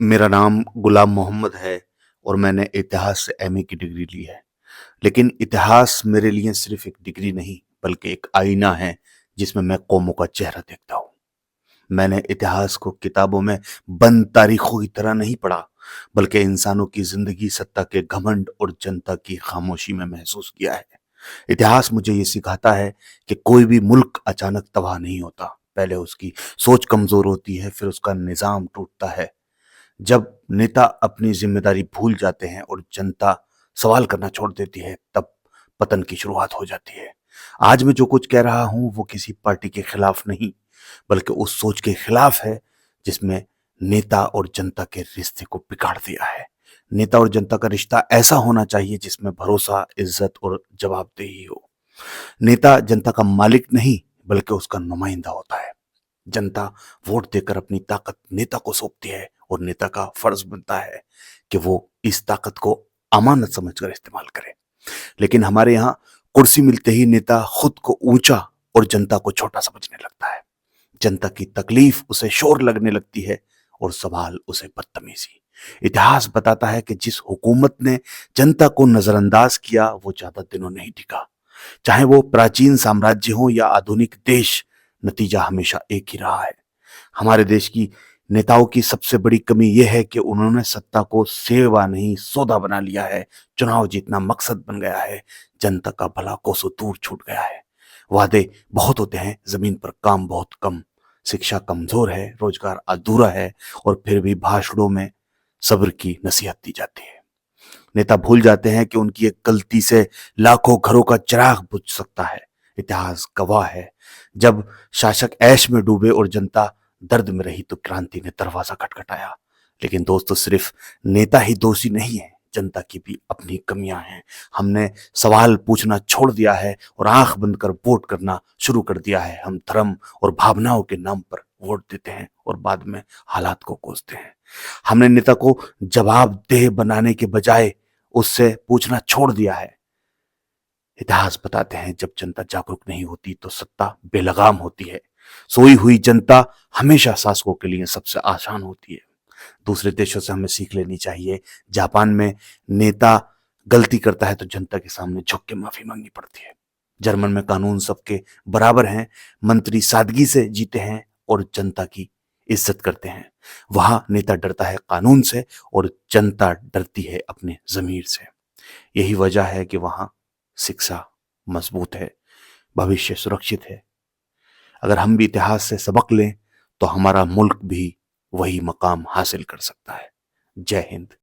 मेरा नाम गुलाम मोहम्मद है और मैंने इतिहास से एमए की डिग्री ली है। लेकिन इतिहास मेरे लिए सिर्फ एक डिग्री नहीं, बल्कि एक आईना है जिसमें मैं कौमों का चेहरा देखता हूँ। मैंने इतिहास को किताबों में बंद तारीखों की तरह नहीं पढ़ा, बल्कि इंसानों की जिंदगी, सत्ता के घमंड और जनता की खामोशी में महसूस किया है। इतिहास मुझे ये सिखाता है कि कोई भी मुल्क अचानक तबाह नहीं होता। पहले उसकी सोच कमजोर होती है, फिर उसका निजाम टूटता है। जब नेता अपनी जिम्मेदारी भूल जाते हैं और जनता सवाल करना छोड़ देती है, तब पतन की शुरुआत हो जाती है। आज मैं जो कुछ कह रहा हूं वो किसी पार्टी के खिलाफ नहीं, बल्कि उस सोच के खिलाफ है जिसमें नेता और जनता के रिश्ते को बिगाड़ दिया है। नेता और जनता का रिश्ता ऐसा होना चाहिए जिसमें भरोसा, इज्जत और जवाबदेही हो। नेता जनता का मालिक नहीं, बल्कि उसका नुमाइंदा होता है। जनता वोट देकर अपनी ताकत नेता को सौंपती है और नेता का फर्ज बनता है कि वो इस ताकत को अमानत समझकर इस्तेमाल करे। लेकिन हमारे यहाँ कुर्सी मिलते ही नेता खुद को ऊंचा और जनता को छोटा समझने लगता है। जनता की तकलीफ उसे शोर लगने लगती है और सवाल उसे बदतमीजी। इतिहास बताता है कि जिस हुकूमत ने जनता को नजरअंदाज किया वो ज्यादा दिनों नहीं टिका। चाहे वो प्राचीन साम्राज्य हो या आधुनिक देश, नतीजा हमेशा एक ही रहा है। हमारे देश की नेताओं की सबसे बड़ी कमी यह है कि उन्होंने सत्ता को सेवा नहीं सौदा बना लिया है। चुनाव जीतना मकसद बन गया है, जनता का भला कोसों दूर छूट गया है। वादे बहुत होते हैं, जमीन पर काम बहुत कम। शिक्षा कमजोर है, रोजगार अधूरा है, और फिर भी भाषणों में सब्र की नसीहत दी जाती है। नेता भूल जाते हैं कि उनकी एक गलती से लाखों घरों का चिराग बुझ सकता है। इतिहास गवाह है, जब शासक ऐश में डूबे और जनता दर्द में रही तो क्रांति ने दरवाजा खटखटाया। लेकिन दोस्तों, सिर्फ नेता ही दोषी नहीं है, जनता की भी अपनी कमियां हैं। हमने सवाल पूछना छोड़ दिया है और आंख बंद कर वोट करना शुरू कर दिया है। हम धर्म और भावनाओं के नाम पर वोट देते हैं और बाद में हालात को कोसते हैं। हमने नेता को जवाबदेह बनाने के बजाय उससे पूछना छोड़ दिया है। इतिहास बताते हैं, जब जनता जागरूक नहीं होती तो सत्ता बेलगाम होती है। सोई हुई जनता हमेशा शासकों के लिए सबसे आसान होती है। दूसरे देशों से हमें सीख लेनी चाहिए। जापान में नेता गलती करता है तो जनता के सामने झुक के माफी मांगनी पड़ती है। जर्मन में कानून सबके बराबर हैं, मंत्री सादगी से जीते हैं और जनता की इज्जत करते हैं। वहां नेता डरता है कानून से और जनता डरती है अपने जमीर से। यही वजह है कि वहां शिक्षा मजबूत है, भविष्य सुरक्षित है। अगर हम भी इतिहास से सबक लें तो हमारा मुल्क भी वही मकाम हासिल कर सकता है। जय हिंद।